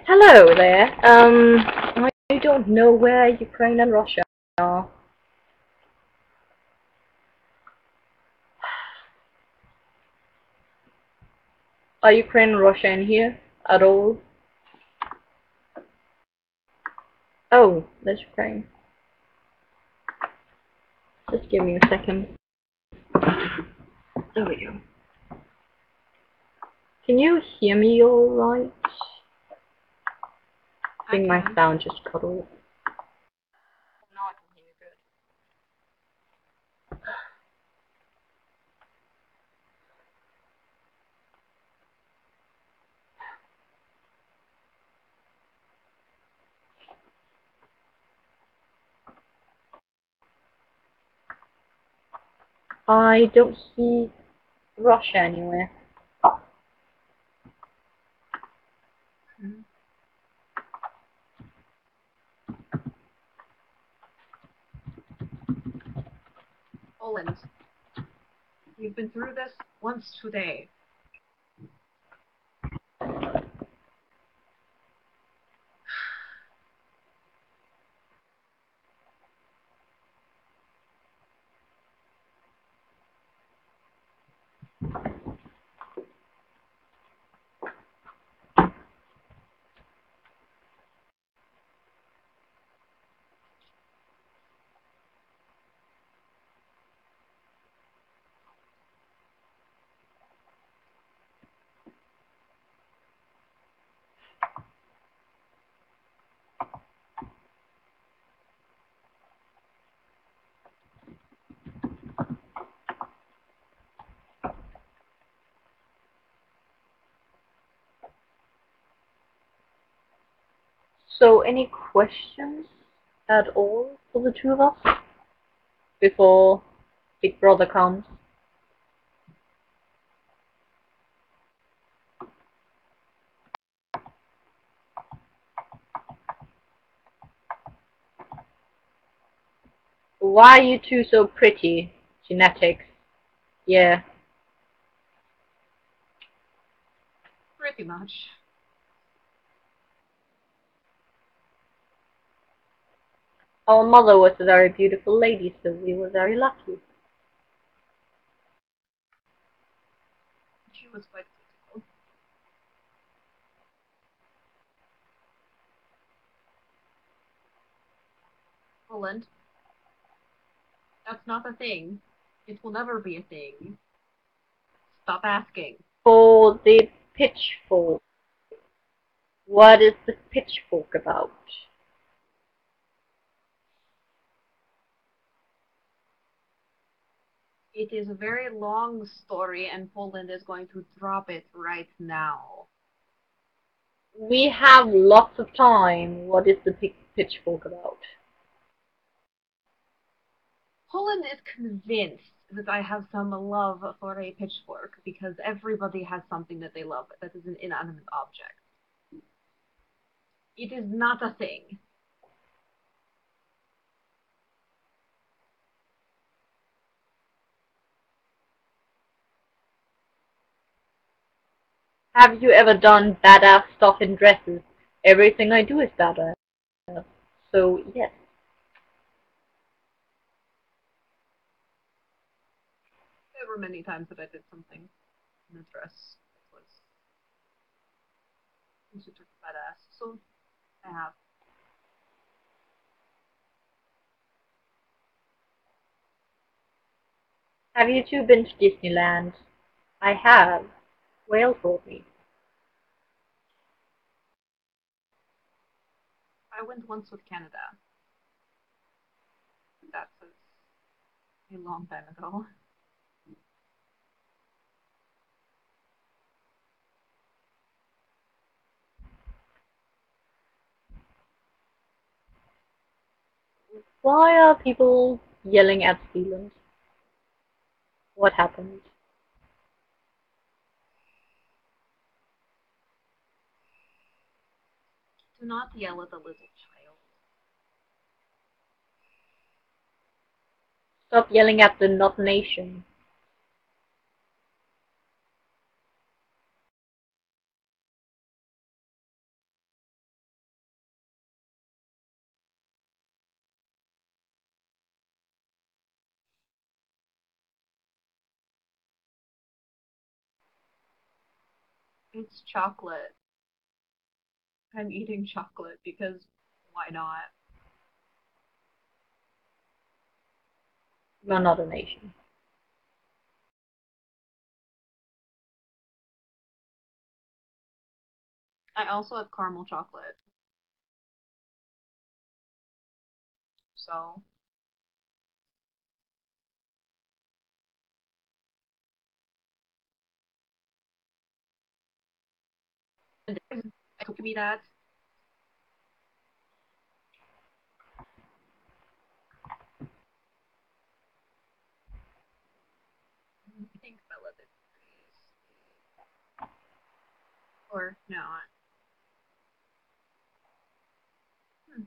Hello there. I don't know where Ukraine and Russia are. Are Ukraine and Russia in here at all? Oh, that's Ukraine. Just give me a second. There we go. Can you hear me alright? I think my sound just cut off. Now I can hear you good. I don't see Russia anywhere. Poland, you've been through this once today. So, any questions at all for the two of us before Big Brother comes? Why are you two so pretty? Genetics. Yeah. Pretty much. Our mother was a very beautiful lady, so we were very lucky. She was quite beautiful. Poland, that's not a thing. It will never be a thing. Stop asking. For the pitchfork, what is the pitchfork about? It is a very long story, and Poland is going to drop it right now. We have lots of time. What is the pitchfork about? Poland is convinced that I have some love for a pitchfork because everybody has something that they love that is an inanimate object. It is not a thing. Have you ever done badass stuff in dresses? Everything I do is badass. So, yes. There were many times that I did something in a dress that was considered badass, so I have. Have you two been to Disneyland? I have. Whale told me. I went once with Canada. That was a long time ago. Why are people yelling at Zealand? What happened? Do not yell at a little child. Stop yelling at the not nation. It's chocolate. I'm eating chocolate because why not? You're not an Asian. I also have caramel chocolate. So, and I told me that. I think Bella did. Or not. Hmm.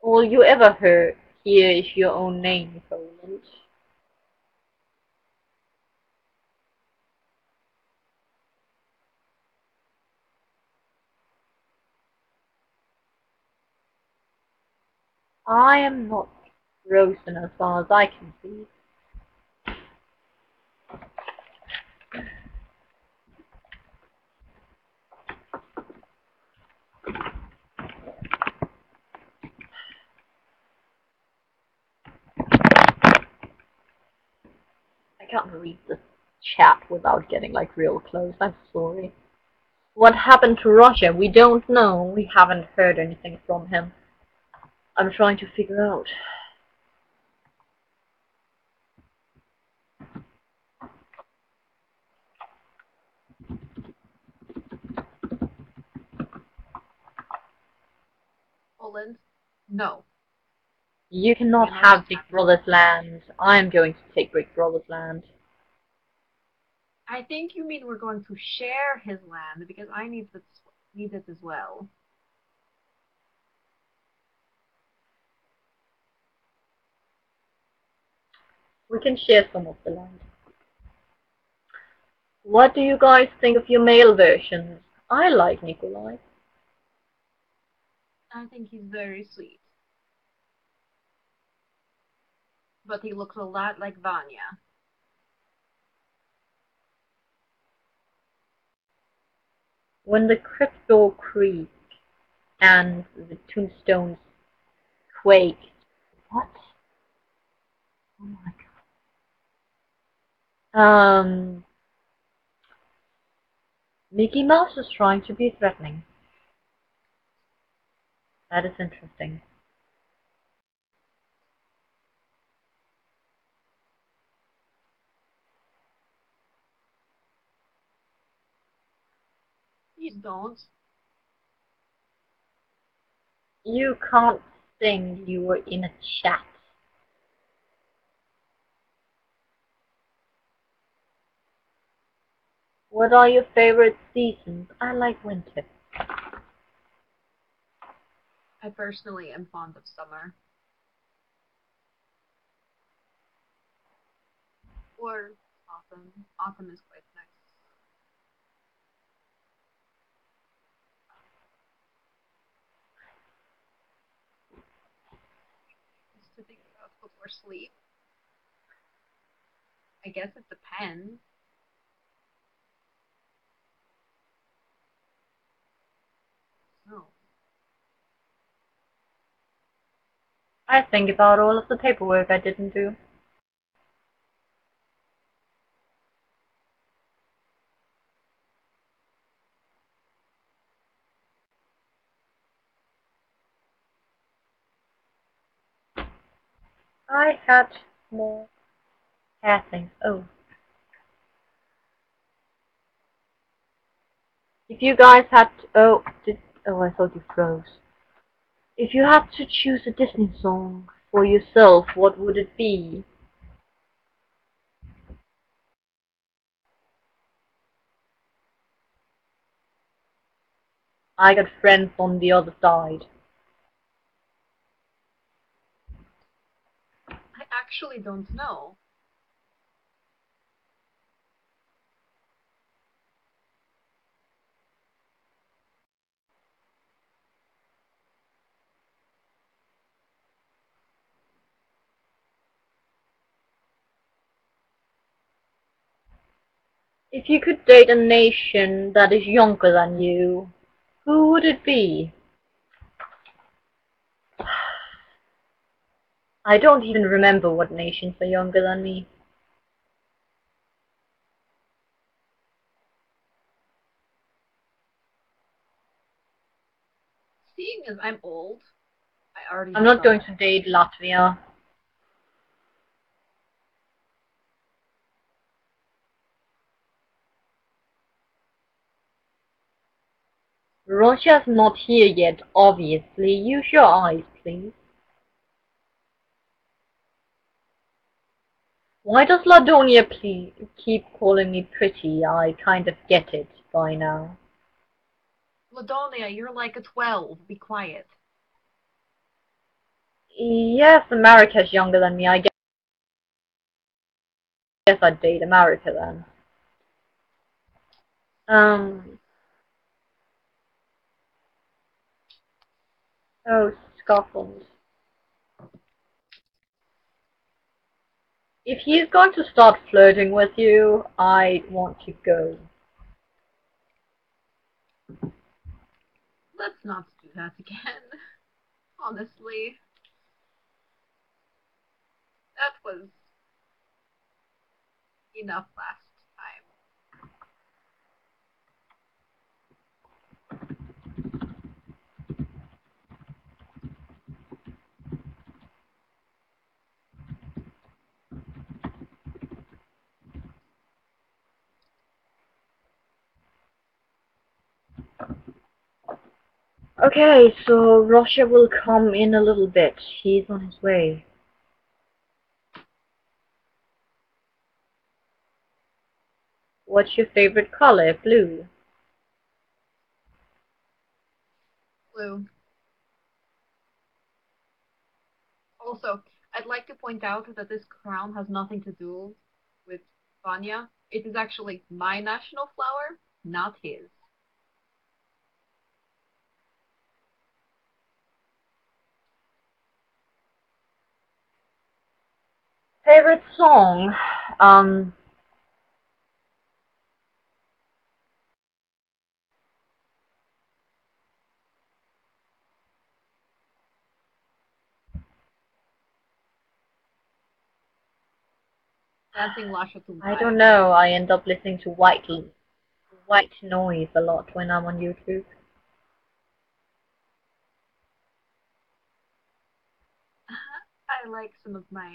All you ever hear is your own name, Poland. I am not frozen as far as I can see. I can't read the chat without getting like real close. I'm sorry. What happened to Russia? We don't know. We haven't heard anything from him. I'm trying to figure out. Poland? No. You cannot Cannot have have Big that. Brother's land. I'm going to take Big Brother's land. I think you mean we're going to share his land because I need this as well. We can share some of the land. What do you guys think of your male versions? I like Nikolai. I think he's very sweet. But he looks a lot like Vanya. When the crypto creaked and the tombstones quaked. What? Oh my god. Mickey Mouse is trying to be threatening. That is interesting. Please don't. You can't sing, you were in a chat. What are your favorite seasons? I like winter. I personally am fond of summer. Or autumn. Autumn is quite nice. Just to think about before sleep. I guess it depends. No. I think about all of the paperwork I didn't do. I had more hair things. Oh. If you guys had oh, I thought you froze. If you had to choose a Disney song for yourself, what would it be? I got friends on the other side. I actually don't know. If you could date a nation that is younger than you, who would it be? I don't even remember what nations are younger than me. Seeing as I'm old, I already I'm have not going someone. to date Latvia. Russia's not here yet, obviously. Use your eyes, please. Why does Ladonia keep calling me pretty? I kind of get it by now. Ladonia, you're like a 12. Be quiet. Yes, America's younger than me. I guess I'd date America then. Um, oh, Scotland. If he's going to start flirting with you, I want to go. Let's not do that again. Honestly, that was enough last time. Okay, so Russia will come in a little bit. He's on his way. What's your favorite color? Blue. Blue. Also, I'd like to point out that this crown has nothing to do with Vanya. It is actually my national flower, not his. Favorite song? Um, Dancing Lasha to I don't Live. know. I end up listening to white noise a lot when I'm on YouTube. I like some of my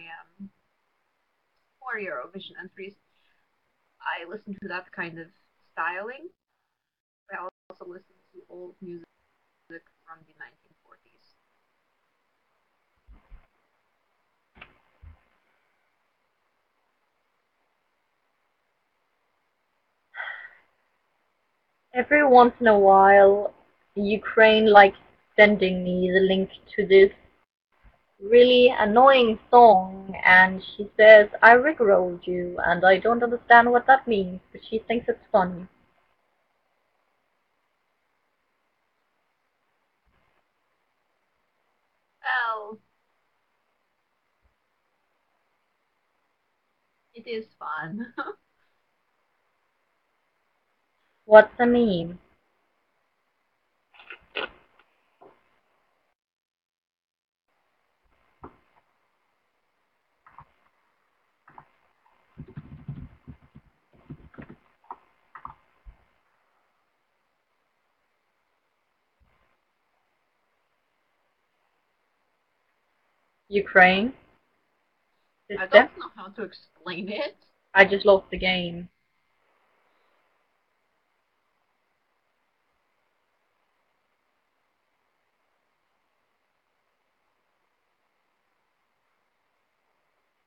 more Eurovision entries. I listen to that kind of styling. I also listen to old music from the 1940s. Every once in a while, Ukraine likes sending me the link to this really annoying song, and she says, I rickrolled you, and I don't understand what that means, but she thinks it's funny. Well, it is fun. What's a meme? Ukraine? I Sister? don't know how to explain it. I just lost the game.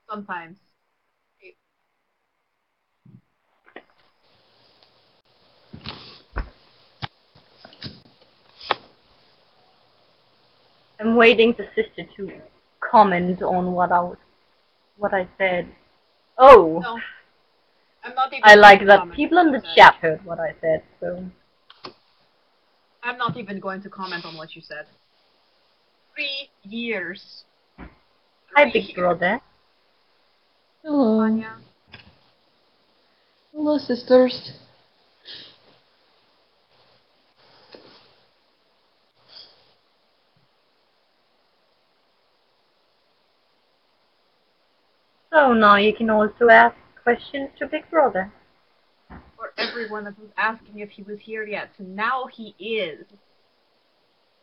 Sometimes. I'm waiting for sister to comment on what I said. Oh, No, I'm not I even going like to that comment on people what in you the said. chat heard what I said, so I'm not even going to comment on what you said. 3 years. hi 3 big years. brother. Hello. Anya. Hello, sisters. So now you can also ask questions to Big Brother. For everyone that was asking if he was here yet, so now he is.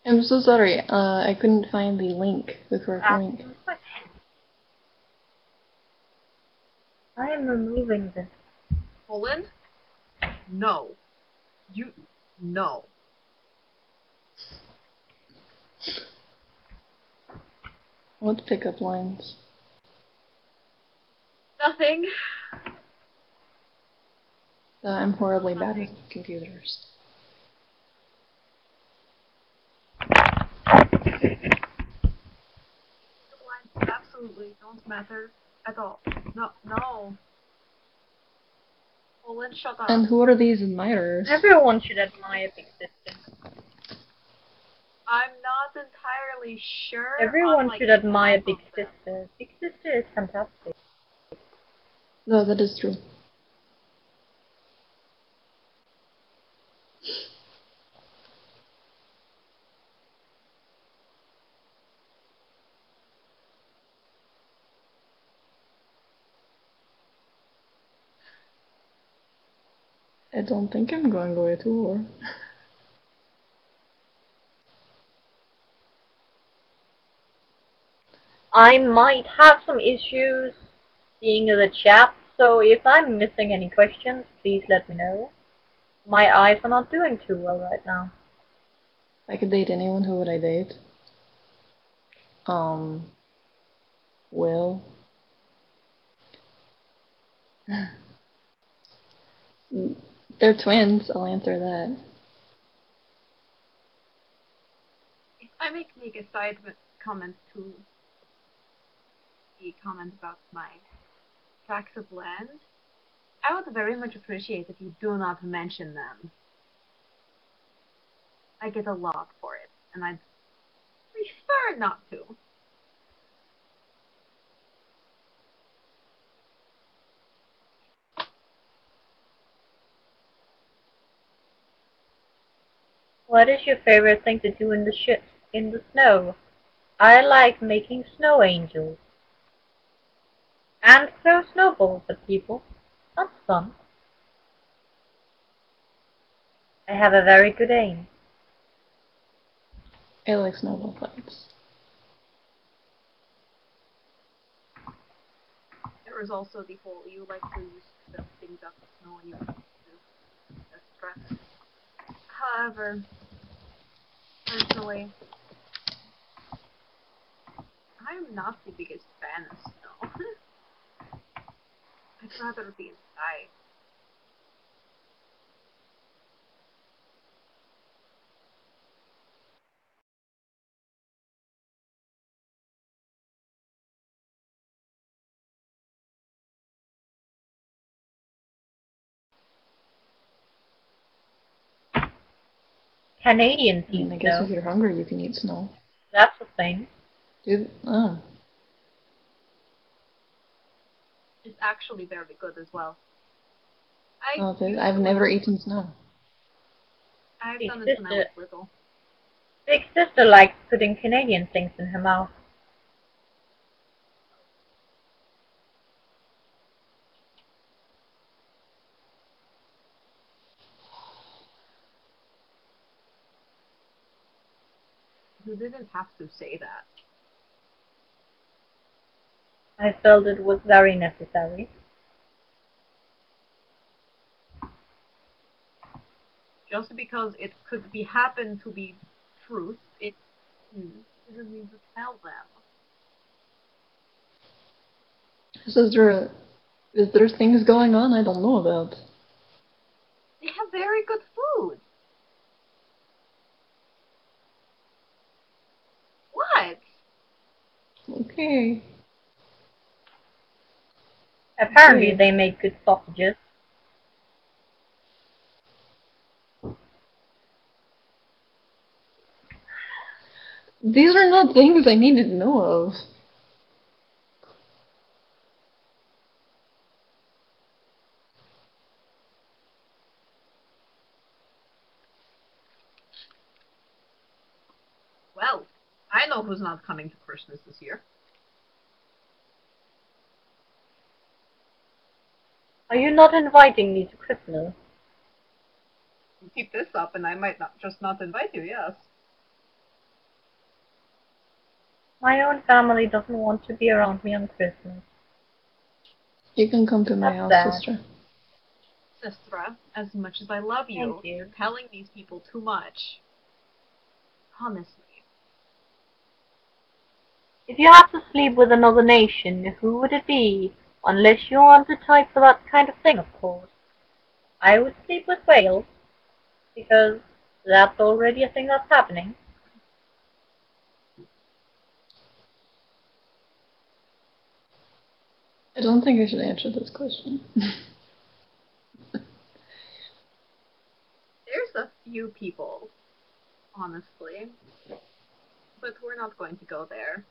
I'm so sorry. I couldn't find the link, the correct link. I am removing this. Poland? No. No. What pickup lines? Nothing. I'm horribly bad with computers. Absolutely don't matter at all. No. Poland, shut up. And who are these admirers? Everyone should admire Big Sister. I'm not entirely sure. Everyone should admire Big Sister. Big Sister is fantastic. No, that is true. I don't think I'm going away to war. I might have some issues seeing the chat, so if I'm missing any questions, please let me know. My eyes are not doing too well right now. If I could date anyone, who would I date? Will. They're twins, I'll answer that. If I make a side comment to the comment about my tracts of land, I would very much appreciate if you do not mention them. I get a lot for it, and I'd prefer not to. What is your favorite thing to do in the snow? I like making snow angels. And throw snowballs at people. That's fun. I have a very good aim. I like snowball fights. There is also the whole you like to set things up in snow and you want to do stress. However, personally, I'm not the biggest fan of snow. I'd rather be inside. Canadians I mean, eat I guess snow. if you're hungry, you can eat snow. That's the thing. Dude, oh. It's actually very good as well. I've never eaten snow. I've done it when I was little. Big Sister likes putting Canadian things in her mouth. You didn't have to say that. I felt it was very necessary. Just because it could happen to be truth, it doesn't mean to tell them. Is there things going on I don't know about? They have very good food. What? Okay. Apparently they make good sausages. These are not things I need to know of. Well, I know who's not coming to Christmas this year. Are you not inviting me to Christmas? You keep this up and I might not invite you, yes. My own family doesn't want to be around me on Christmas. You can come to my That's house, sad. sister. Sistra, as much as I love you, Thank you. you're telling these people too much. Honestly. If you had to sleep with another nation, who would it be? Unless you aren't the type for that kind of thing, of course. I would sleep with Wales, because that's already a thing that's happening. I don't think I should answer this question. There's a few people, honestly. But we're not going to go there.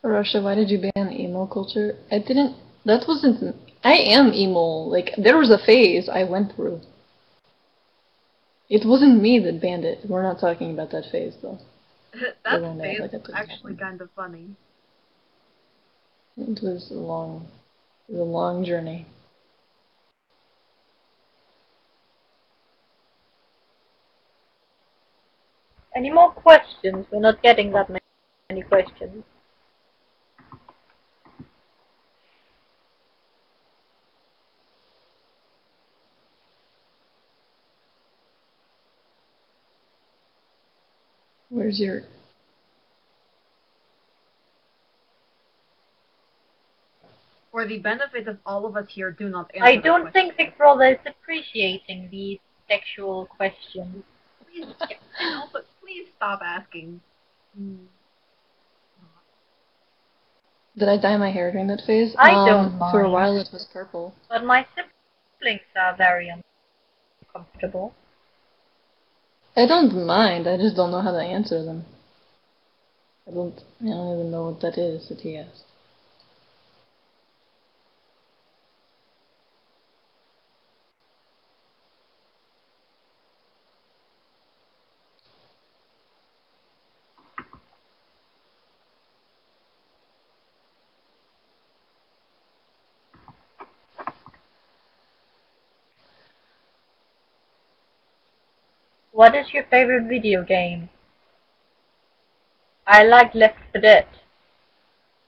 Russia, why did you ban emo culture? I didn't. That wasn't. I am emo. Like, there was a phase I went through. It wasn't me that banned it. We're not talking about that phase, though. That one phase like, was actually kind of funny. It was a long journey. Any more questions? We're not getting that many questions. Where's your... For the benefit of all of us here, do not answer I don't that think question. Big Brother is appreciating these sexual questions. Please, and also, please stop asking. Did I dye my hair during that phase? I don't For a mind. while it was purple. But my siblings are very uncomfortable. I don't mind, I just don't know how to answer them. I don't even know what that is that he asked. What is your favorite video game? I like Left 4 Dead.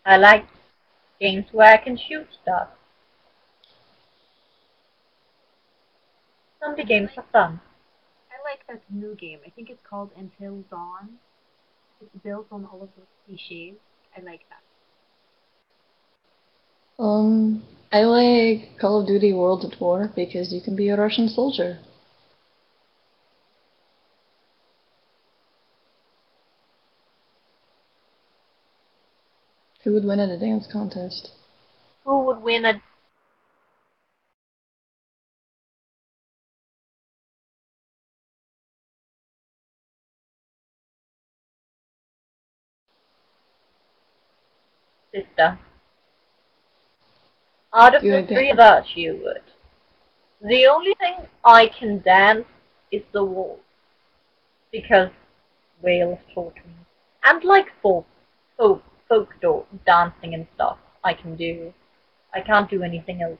I like games where I can shoot stuff. Zombie games are fun. I like that new game. I think it's called Until Dawn. It's built on all of those cliches. I like that. I like Call of Duty World at War because you can be a Russian soldier. Who would win at a dance contest? Who would win a sister? Out of Do the I three of dance? us, you would. The only thing I can dance is the waltz, because Wales taught me. And like folk dancing and stuff, I can do. I can't do anything else.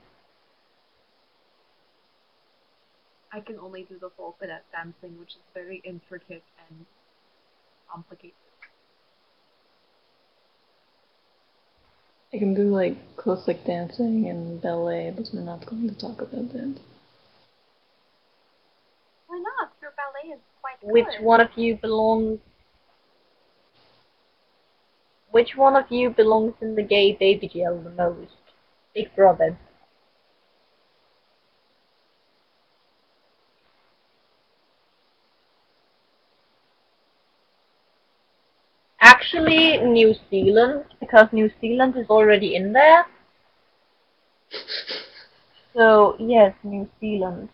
I can only do the folk dancing, which is very intricate and complicated. I can do like classic dancing and ballet, but we're not going to talk about that. Why not? Your ballet is quite good. Which one of you belongs in the gay baby jail the most? Big Brother. Actually, New Zealand, because New Zealand is already in there. So, yes, New Zealand.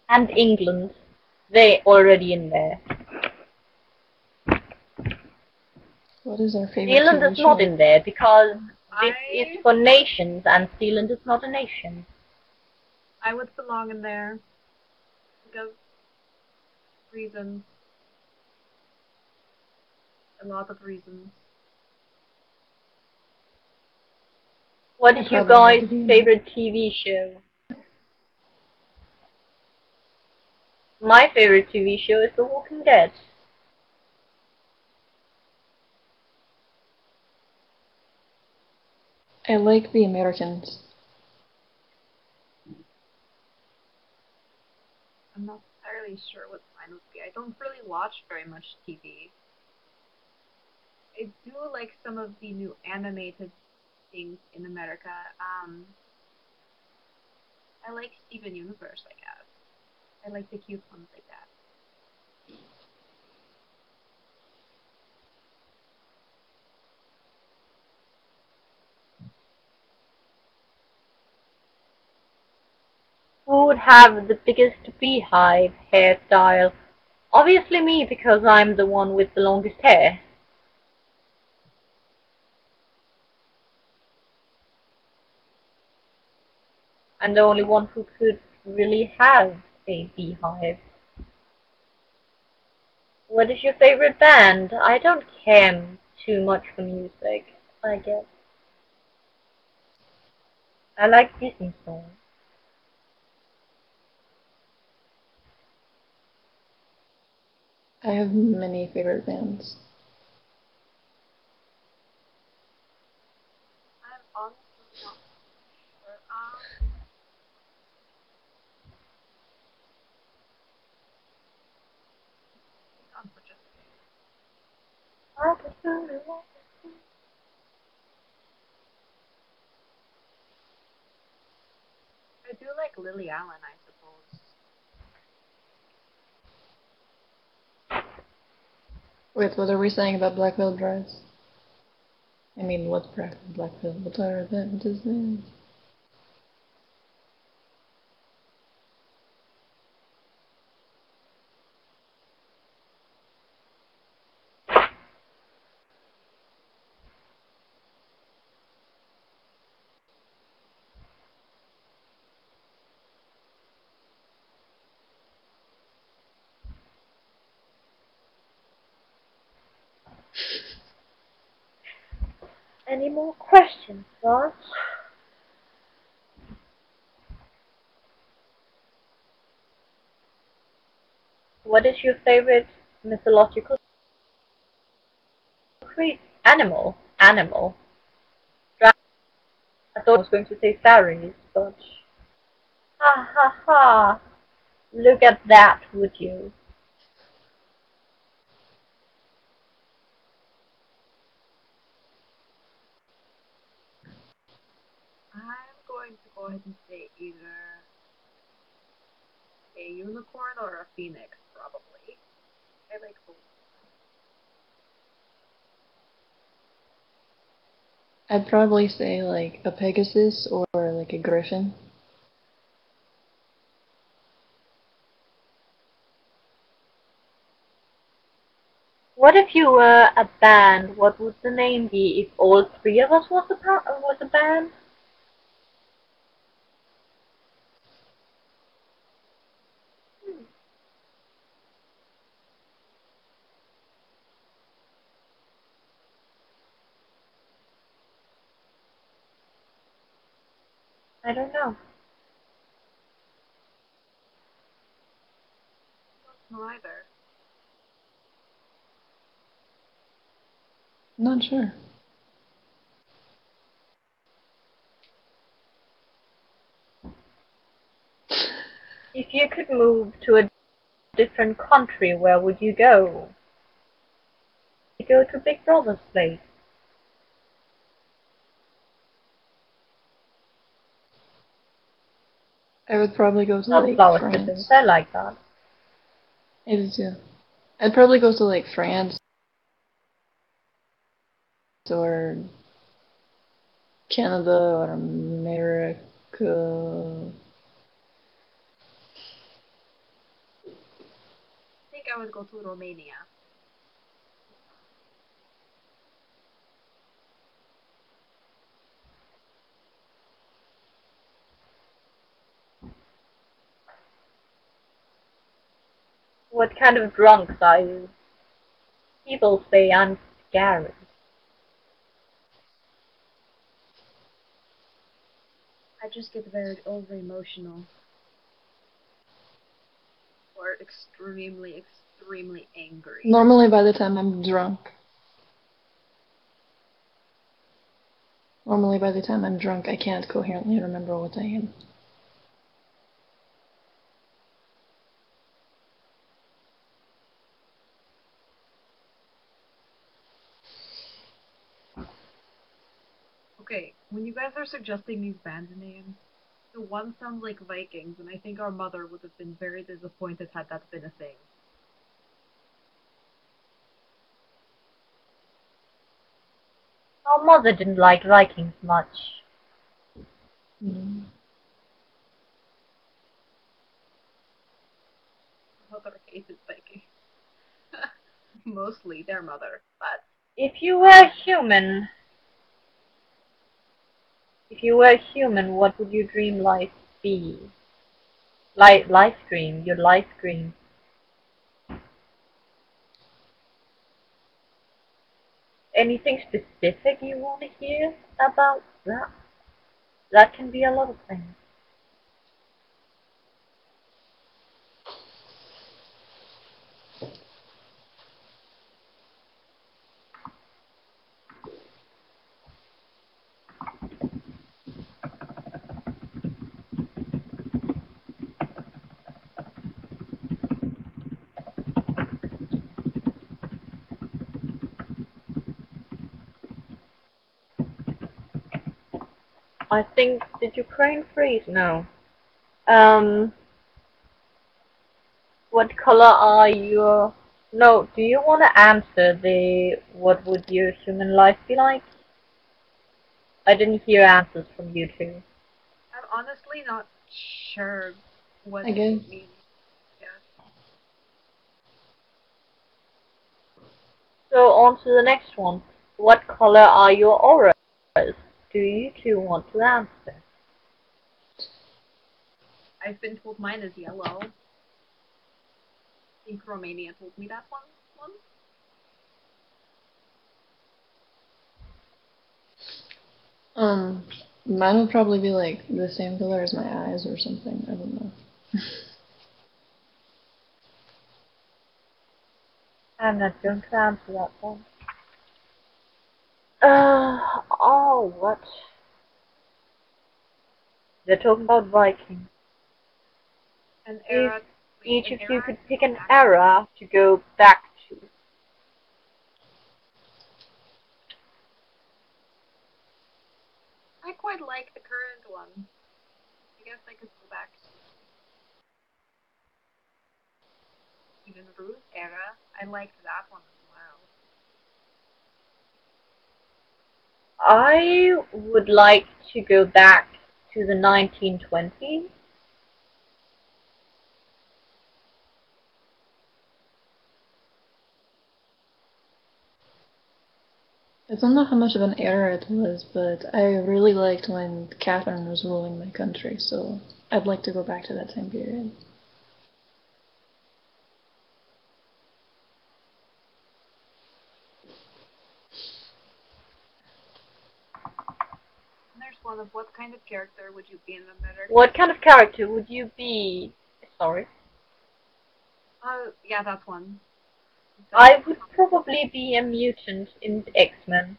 And England. They're already in there. What is our favorite Zealand TV is not show? in there because this is for nations and Zealand is not a nation. I would belong in there because Reasons. A lot of reasons. What is your guys' favorite TV show? My favorite TV show is The Walking Dead. I like The Americans. I'm not entirely sure what mine would be. I don't really watch very much TV. I do like some of the new animated things in America. I like Steven Universe, I guess. I like the cute ones like that. Who would have the biggest beehive hairstyle? Obviously me, because I'm the one with the longest hair. I'm the only one who could really have a beehive. What is your favorite band? I don't care too much for music, I guess. I like Disney songs. I have many favorite bands. I'm honestly not sure. Hang on for just a second. I do like Lily Allen, I suppose. Wait, what are we saying about Black Veil Brides? I mean, what's Black Veil? What are them? What is this? Any more questions, guys? What is your favorite mythological animal? Animal. I thought I was going to say fairies, but ha ha ha! Look at that, would you? I'm going to go ahead and say either a unicorn or a phoenix, probably. I like both. I'd probably say like a Pegasus or like a Griffin. What if you were a band? What would the name be if all three of us was a band? I don't know. I don't know either. Not sure. If you could move to a different country, where would you go? You go to Big Brother's place. I would probably go to Not like flower France. I like that. I do too. I'd probably go to like France or Canada or America. I think I would go to Romania. What kind of drunks are you? People say I'm scary. I just get very over emotional. Or extremely angry. Normally by the time I'm drunk. Normally by the time I'm drunk, I can't coherently remember what I am. Okay, when you guys are suggesting these band names, the one sounds like Vikings, and I think our mother would have been very disappointed had that been a thing. Our mother didn't like Vikings much. Mm. Mother hated Vikings. Mostly their mother, but If you were human, what would your dream life be? Life dream, your life dream. Anything specific you want to hear about that? That can be a lot of things. I think, did Ukraine freeze? No. What color are your... No, do you want to answer the what would your human life be like? I didn't hear answers from you two. I'm honestly not sure what I guess. it means. Yeah. So on to the next one. What color are your auras? Do you two want to answer? I've been told mine is yellow. I think Romania told me that one once. Mine would probably be like the same color as my eyes or something. I don't know. I'm not going to answer that one. Oh, what? They're talking about Vikings. An If era. each An of you era could to pick go an back. era to go back to, I quite like the current one. I guess I could go back to even Ruth era. I liked that one as well. I would like to go back to the 1920s. I don't know how much of an era it was, but I really liked when Catherine was ruling my country, so I'd like to go back to that time period. And there's one of what kind of character would you be in America? What kind of character would you be? Sorry. Yeah, that's one. I would probably be a mutant in X-Men.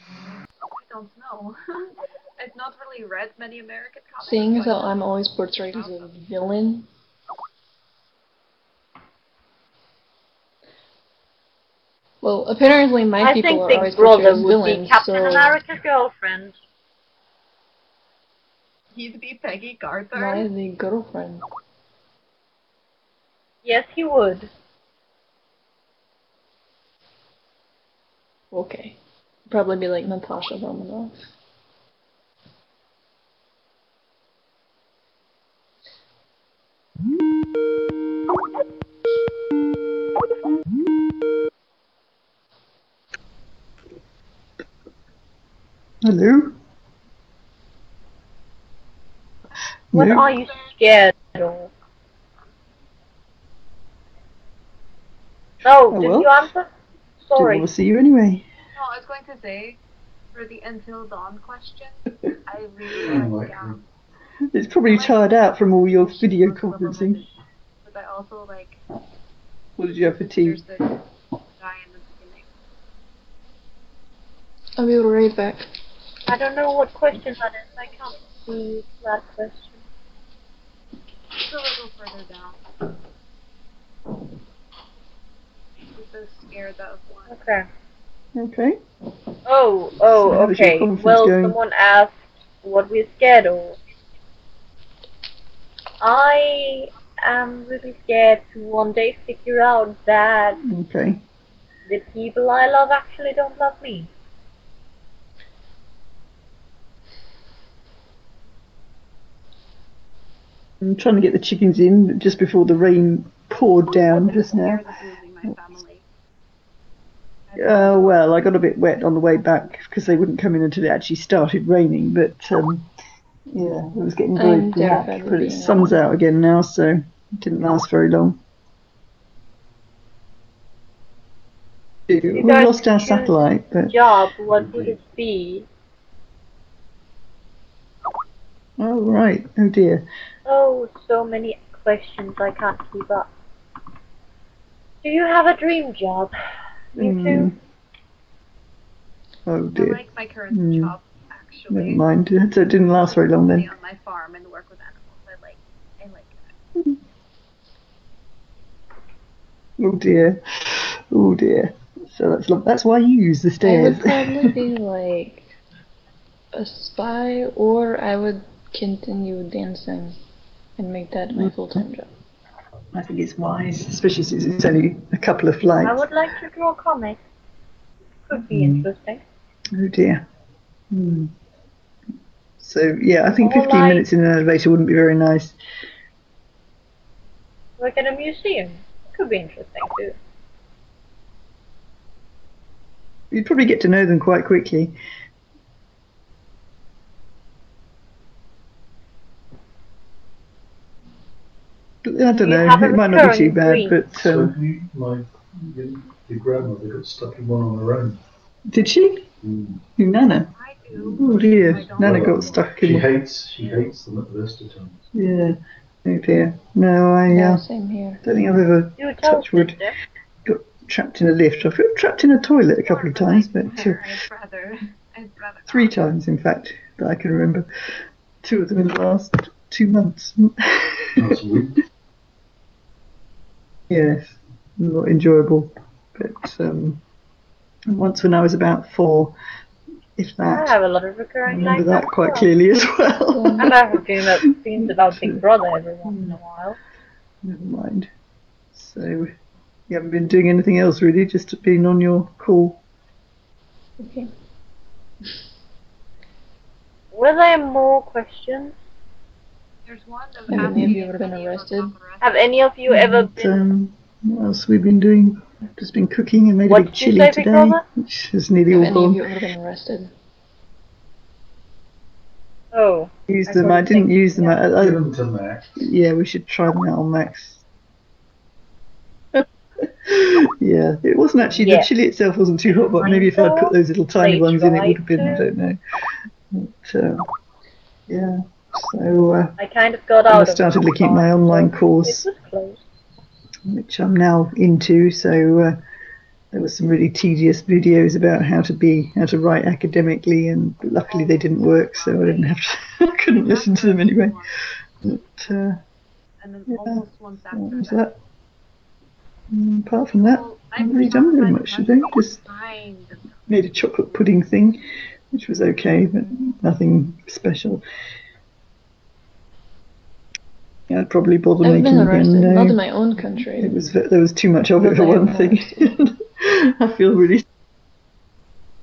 I don't know. I've not really read many American comics. Seeing as So how I'm always portrayed as a villain, well, apparently my I people think are Big always portrayed Brother as would be villains, Captain so America's girlfriend. he'd be Peggy Carter. why the girlfriend? Yes, he would. Okay. Probably be like Natasha Romanoff. Hello? What No. are you scared of? No, Oh, did well. you answer? Didn't Sorry. want to see you anyway. No, I was going to say, for the Until Dawn question, I really like It's probably like tired out from all your fish video or sliver conferencing. moment, but I also like What did you have for tea? there's the guy in the beginning. I'll be right back. I don't know what question that is. I can't see that question. It's a little further down. He's so scared of one. Okay. Okay. Oh, So how is your okay. conference Well, going? someone asked what we're scared of. I am really scared to one day figure out that Okay. the people I love actually don't love me. I'm trying to get the chickens in just before the rain poured down I'm just now. scared of losing my family. Well, I got a bit wet on the way back because they wouldn't come in until it actually started raining. But yeah, it was getting very I'm black. terrified of But the being sun's alone. out again now, so it didn't last very long. We guys lost our choose satellite, but Job, what would it be? oh right, oh dear. Oh, so many questions I can't keep up. Do you have a dream job? You too? Oh I dear. like my current job, actually. Never mind. So it didn't last very long Stay then. on my farm and work with animals. I like that. Oh dear. Oh dear. So that's why you use the I stairs. would probably be like a spy, or I would continue dancing and make that my full-time job. I think it's wise, especially since it's only a couple of flights. I would like to draw comics. Could be interesting. Oh dear. So yeah, I think Or 15 like minutes in an elevator wouldn't be very nice. work at a museum. Could be interesting too. You'd probably get to know them quite quickly. I don't know. have a It might not be too recurring bad, dream? but So your grandmother got stuck in one on her own. did she? Your Nana? I do. Oh dear, I don't Nana know. got stuck in. She hates them at the best of times. Yeah. Oh dear. No, Yeah, I same here. don't think I've ever, You tell touch wood, sister. got trapped in a lift. I've got trapped in a toilet a couple of times, but I'd rather 3 times in fact that I can remember. 2 of them in the last 2 months. That's weird. Yes, not enjoyable. But once when I was about 4, if I that, have a lot of I recurring remember like that as quite well. clearly as well. And I have dreams about Big Brother every once in a while. Never mind. So you haven't been doing anything else really, just being on your call. Okay. Were there more questions? There's one of Have any of you ever been asking arrested? Have any of you ever And, been... what else have we been doing? I've just been cooking and made What a big did you chili say, Big today, Brother? which is nearly Have all any of gone. you ever been arrested? Oh. Used I them. I couldn't didn't think. use them. Give them to Max. Yeah, we should try them out on Max. Yeah, it wasn't actually, the chili itself wasn't too hot, but maybe if I'd put those little tiny They ones in, it would have been, tried I to. don't know. But, yeah, so I kind of got I out of started it looking at my time, online so course, it was closed. which I'm now into, so there were some really tedious videos about how to write academically, and luckily they didn't work, so I didn't have to, I couldn't listen to them anyway. But, and then yeah, almost once what after was that. apart from that, I haven't really done very much today. Just made a chocolate pudding thing, which was okay, but nothing special. Yeah, I'd probably bother I've making been arrested, again. not in my own country. There was too much of it But for I have one been thing. arrested. I feel really.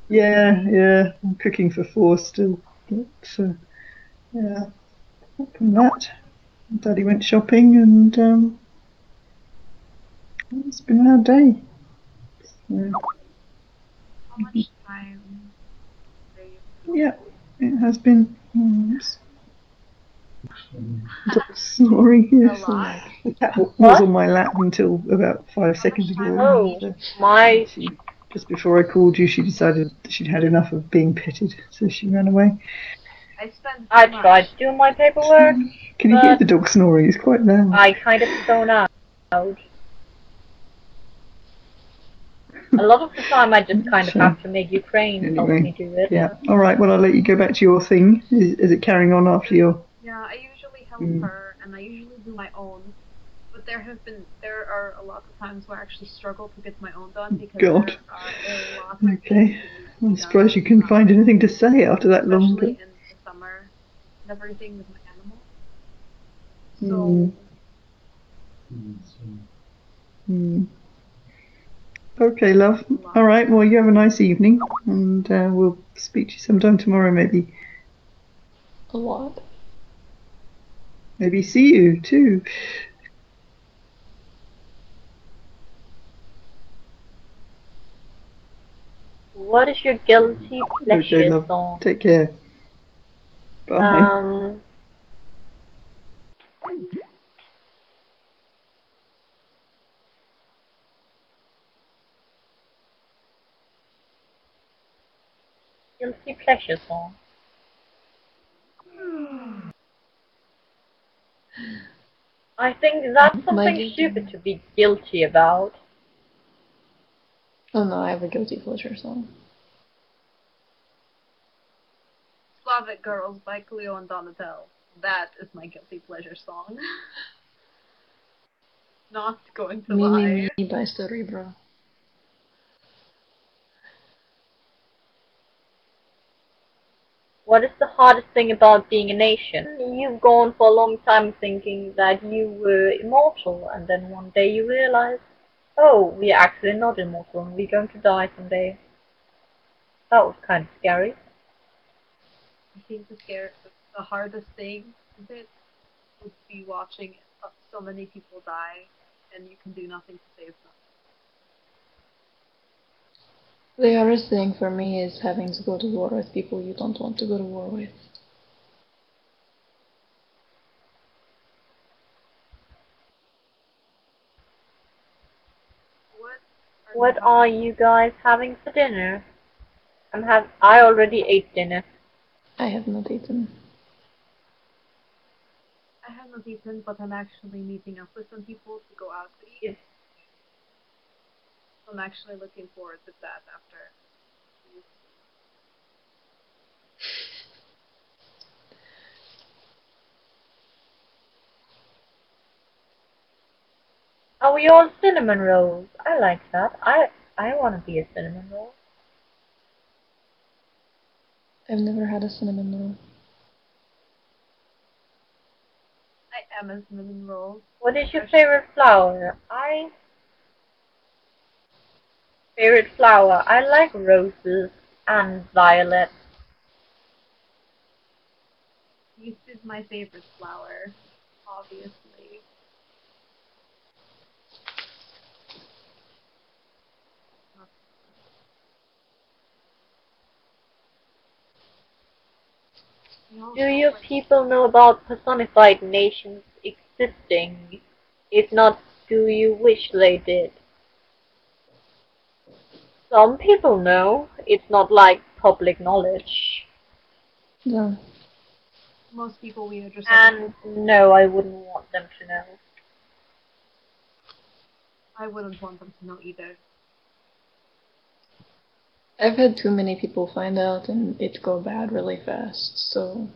Yeah, I'm cooking for 4 still. But yeah, apart from that, Daddy went shopping, and it's been our day. So, How much time? yeah, it has been. Dog snoring, A yes. lot. The cat was What? on my lap until about 5 seconds time ago. Oh, And, my... just before I called you, she decided she'd had enough of being petted, so she ran away. I spent I too tried much. to do my paperwork, Can you hear but the dog snoring? It's quite loud. I kind of zone out. A lot of the time I just kind of have to make Ukraine help me do it. Yeah. All right. Well, I'll let you go back to your thing. Is it carrying on after your? Yeah, I usually help her, and I usually do my own. But there are a lot of times where I actually struggle to get my own done because God. there are a lot of Okay. things that need to be I'm done surprised you all the couldn't time, find anything to say after that long. especially in the summer and everything with my animals. So Okay, love. All right. Well, you have a nice evening, and we'll speak to you sometime tomorrow, maybe. A lot. Maybe see you too. What is your guilty Okay, pleasure love. song? Take care. Bye. Guilty pleasure song. I think that's My something guilty. stupid to be guilty about. Oh no, I have a guilty pleasure song. Slavic Girls by Cleo and Donatel. That is my guilty pleasure song. Not going to lie. Me by Cerebro. What is the hardest thing about being a nation? You've gone for a long time thinking that you were immortal, and then one day you realize, oh, we're actually not immortal and we're going to die someday. That was kind of scary. I think the hardest thing of it would be watching so many people die and you can do nothing to save them. The hardest thing for me is having to go to war with people you don't want to go to war with. What are you guys having for dinner? I already ate dinner. I have not eaten. I have not eaten, but I'm actually meeting up with some people to go out to eat. Yes. I'm actually looking forward to that after. Are we all cinnamon rolls? I like that. I want to be a cinnamon roll. I've never had a cinnamon roll. I am a cinnamon roll. What is your favorite flower? Favorite flower? I like roses and violets. Yeast is my favorite flower, obviously. Do you people know about personified nations existing? If not, do you wish they did? Some people know. It's not like public knowledge. No. Most people we are just And no, I wouldn't want them to know. I wouldn't want them to know either. I've had too many people find out and it go bad really fast, so...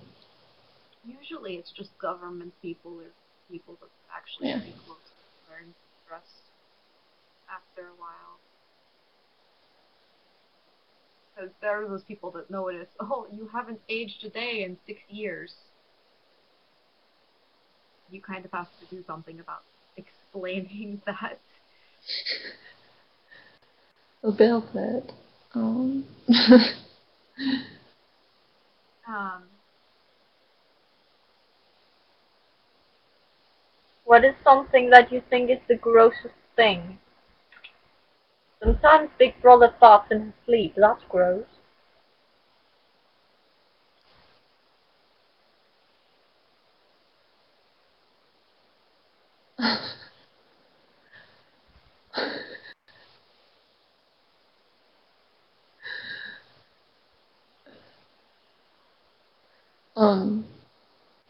Usually it's just government people or people that actually very close to learn stress after a while. Because there are those people that notice, oh, you haven't aged a day in 6 years. You kind of have to do something about explaining that. About that, What is something that you think is the grossest thing? Sometimes Big Brother farts in his sleep. That's gross.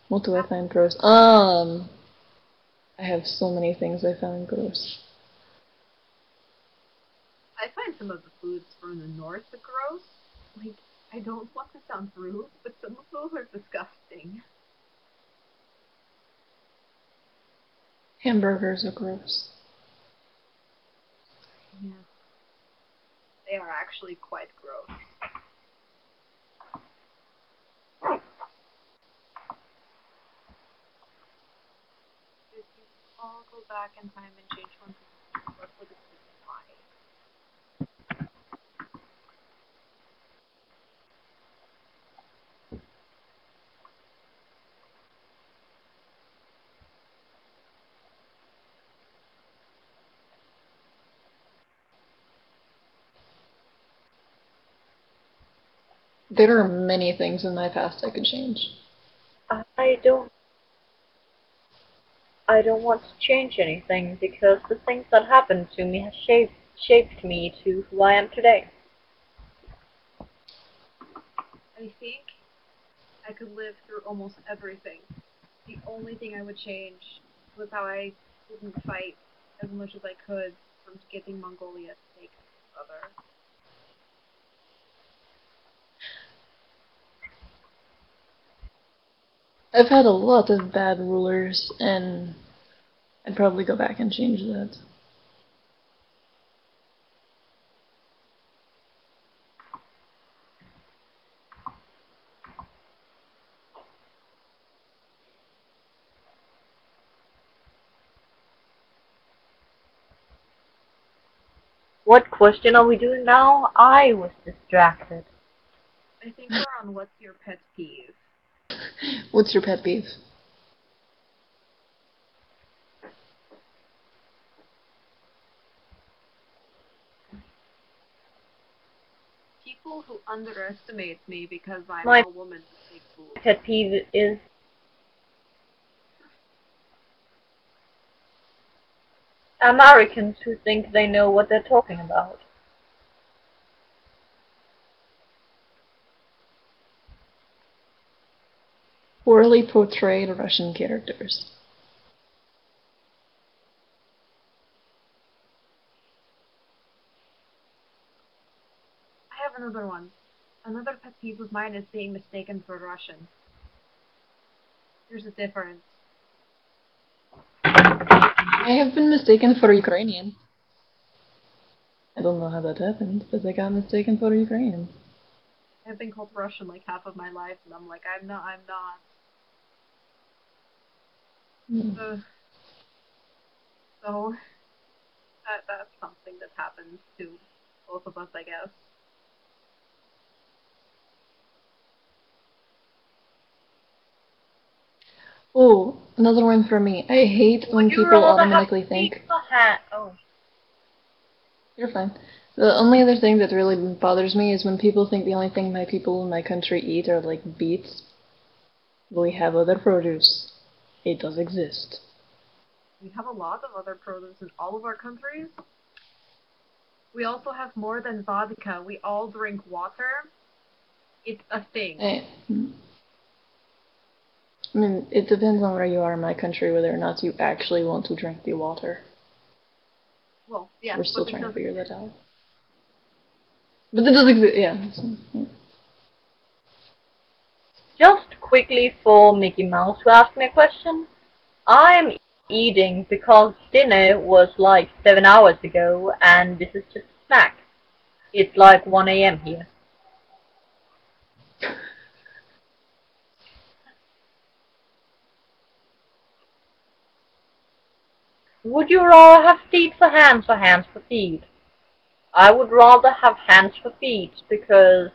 What do I find gross? I have so many things I found gross. I find some of the foods from the north gross. Like, I don't want to sound rude, but some of those are disgusting. Hamburgers are gross. Yeah. They are actually quite gross. If you all go back in time and change one thing, what would it be and why? There are many things in my past I could change. I don't I don't want to change anything because the things that happened to me have shaped me to who I am today. I think I could live through almost everything. The only thing I would change was how I didn't fight as much as I could from getting Mongolia to take other. I've had a lot of bad rulers, and I'd probably go back and change that. What question are we doing now? I was distracted. I think we're on what's your pet peeve. What's your pet peeve? People who underestimate me because I'm My a woman with big boobs. pet peeve is Americans who think they know what they're talking about. Poorly portrayed Russian characters. I have another one. Another pet peeve of mine is being mistaken for Russian. There's a difference. I have been mistaken for Ukrainian. I don't know how that happened, but I got mistaken for Ukrainian. I've been called Russian like half of my life, and I'm like, I'm not. So that's something that happens to both of us, I guess. Oh, another one for me. I hate when Would you people rather have automatically feet think. or hat? Oh, You're fine. The only other thing that really bothers me is when people think the only thing my people in my country eat are like beets. We have other produce. It does exist. We have a lot of other produce in all of our countries. We also have more than vodka. We all drink water. It's a thing. I mean, it depends on where you are in my country whether or not you actually want to drink the water. Well, yeah, We're still but it trying to does figure exist. that out. But it does exist, yeah. just quickly for Mickey Mouse who asked me a question. I'm eating because dinner was like 7 hours ago and this is just a snack. It's like 1 a.m. here. Would you rather have feet for hands or hands for feet? I would rather have hands for feet because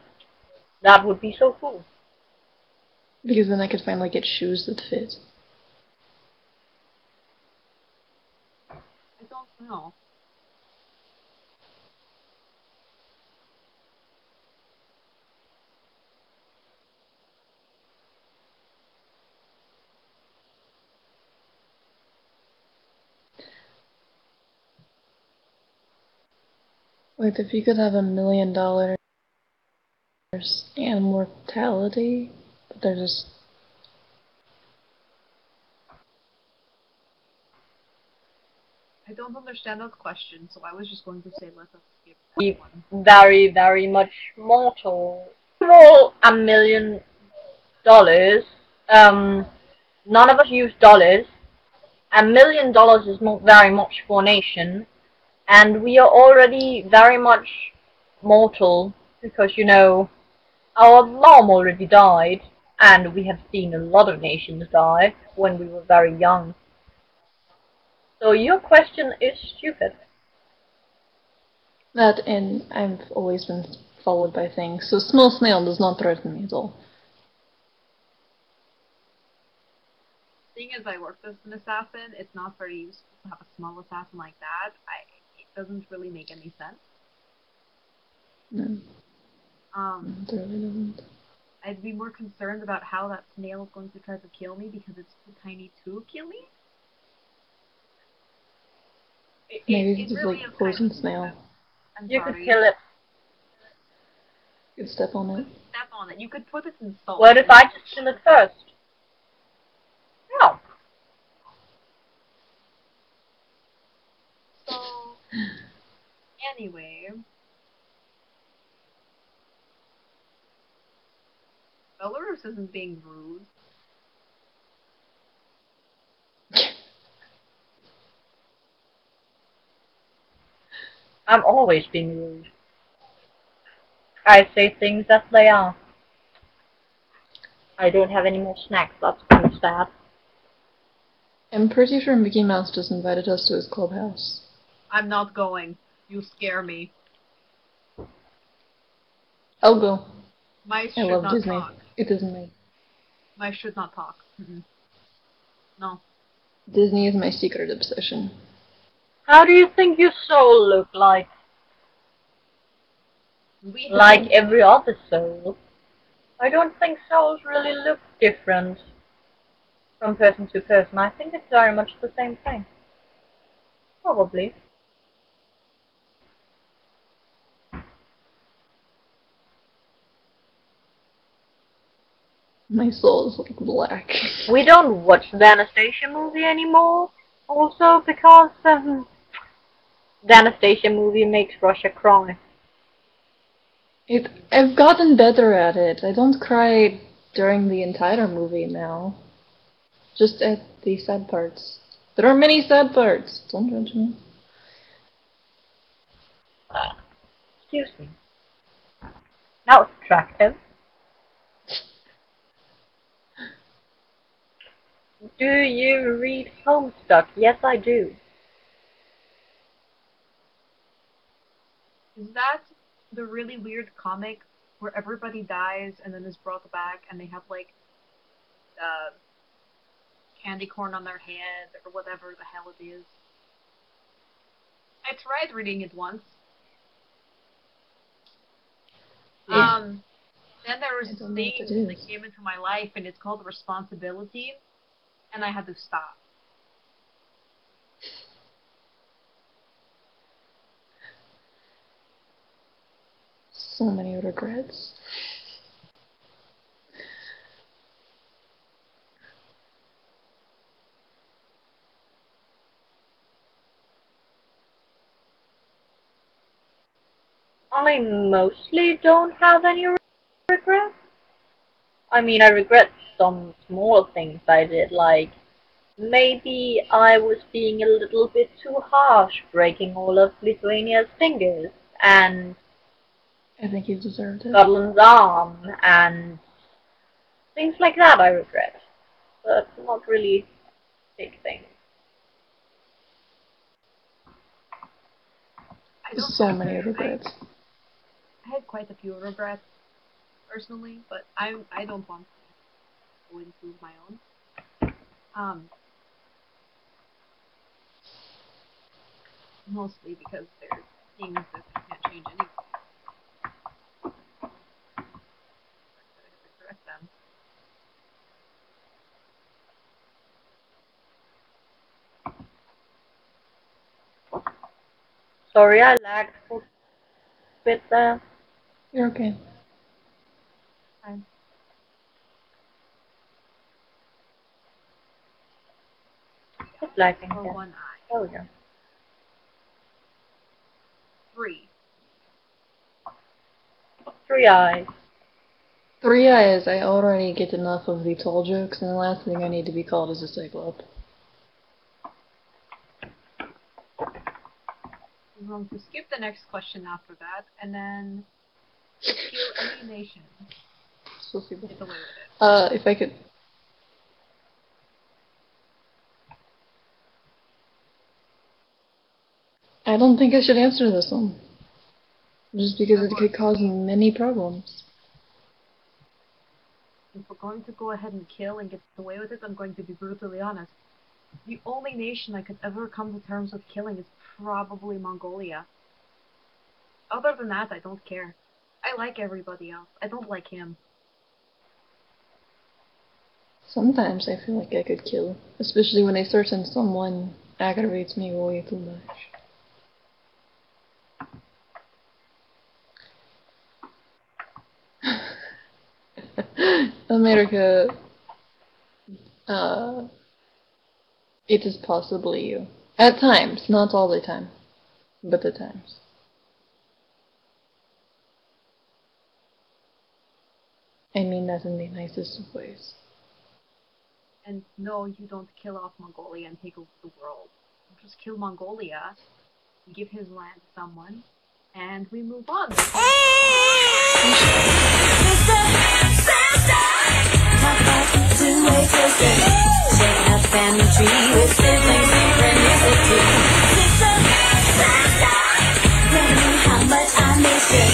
that would be so cool. Because then I could finally get shoes that fit. I don't know. Wait, if you could have $1 million and mortality, but they're just... I don't understand that question, so I was just going to say let us skip that one. Very, very much mortal. Roll $1 million. None of us use dollars. $1 million is not very much for a nation, and we are already very much mortal because our mom already died, and we have seen a lot of nations die when we were very young. So your question is stupid. That, and I've always been followed by things, so small snail does not threaten me at all. Seeing as I worked as an assassin, it's not very useful to have a small assassin like that. It doesn't really make any sense. No, it really doesn't. I'd be more concerned about how that snail is going to try to kill me because it's too tiny to kill me. Maybe it's just really like a poison snail. You could kill it. You could step on it. Step on it. You could put it in salt. What if I just kill it first? No. So, anyway, Belarus isn't being rude. I'm always being rude. I say things as they are. I don't have any more snacks, that's kind of sad. I'm pretty sure Mickey Mouse just invited us to his clubhouse. I'm not going. You scare me. I'll go. Mice I should love not Disney. talk. It isn't me. Mice should not talk. No. Disney is my secret obsession. How do you think your soul look like? Like every other soul. I don't think souls really look different from person to person. I think it's very much the same thing. Probably. My soul is like black. We don't watch the Anastasia movie anymore. Also because the Anastasia movie makes Russia cry. I've gotten better at it. I don't cry during the entire movie now. Just at the sad parts. There are many sad parts. Don't judge me. Excuse me. Now it's attractive. Do you read Homestuck? Yes, I do. Is that the really weird comic where everybody dies and then is brought back and they have like candy corn on their head or whatever the hell it is? I tried reading it once. Then there was this thing that came into my life and it's called responsibility, and I had to stop. So many regrets. I mostly don't have any regrets. I mean, I regret some small things I did, like maybe I was being a little bit too harsh, breaking all of Lithuania's fingers, and I think you deserved it. Scotland's arm, and things like that I regret. But not really big things. So many regrets. I had quite a few regrets, personally, but I don't want to go into my own. Mostly because there's things that I can't change anyway. I regret them. Sorry, I lagged for bit there. You're okay. Fine. It's lagging Or again. one eye. Oh yeah. 3. 3 eyes. 3 eyes. I already get enough of the tall jokes, and the last thing I need to be called is a cyclope. I'm going to skip the next question after that, and then kill any nation. So super. Get away with it. If I could. I don't think I should answer this one. Just because it could cause many problems. If we're going to go ahead and kill and get away with it, I'm going to be brutally honest. The only nation I could ever come to terms with killing is probably Mongolia. Other than that, I don't care. I like everybody else. I don't like him. Sometimes I feel like I could kill, especially when a certain someone aggravates me way too much. America, it is possibly you. At times, not all the time, but at times. I mean that in the nicest of ways. And no, you don't kill off Mongolia and take over the world. You just kill Mongolia, give his land to someone, and we move on. Family tree with sibling synchronicity. Never knew how much I miss you.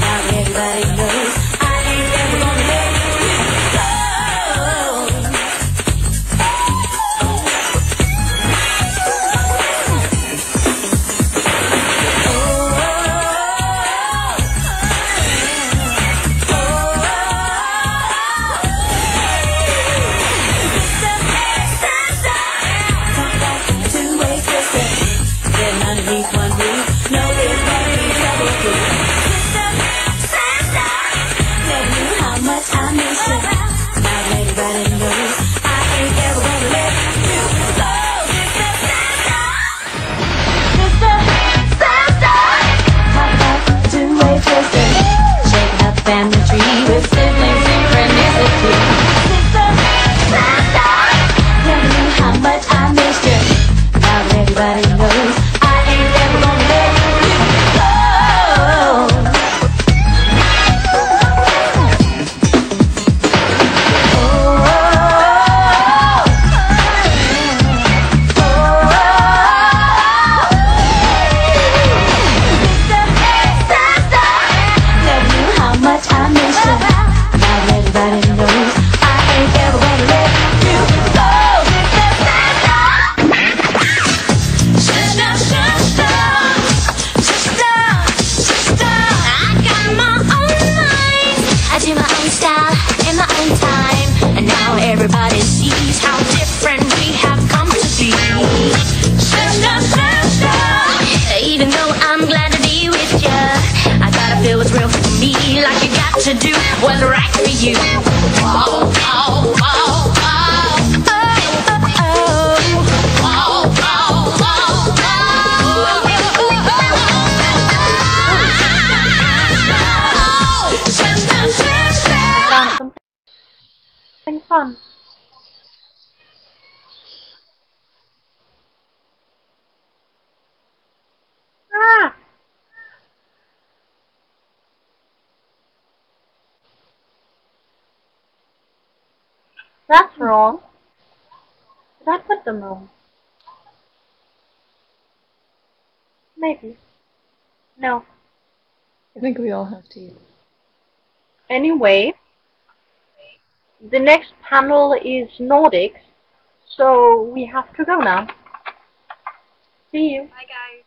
Now everybody knows I ain't ever gonna let you go. Underneath one roof, no, there's gonna be trouble too. Sister, never knew how much I miss you. Now everybody knows I ain't ever gonna let you go. Sister, talk about two-way twister, shaking up the family tree with sibling synchronicity. Sister, never knew how much I missed you. Now everybody knows. Everybody sees how different we have come to be. Sister, even though I'm glad to be with ya, I gotta feel what's real for me, like you got to do what's right for you. Oh, oh, oh, oh. Something fun. Ah! That's wrong. Did I put them wrong? Maybe. No. I think we all have teeth. Anyway, the next panel is Nordics, so we have to go now. See you. Bye, guys.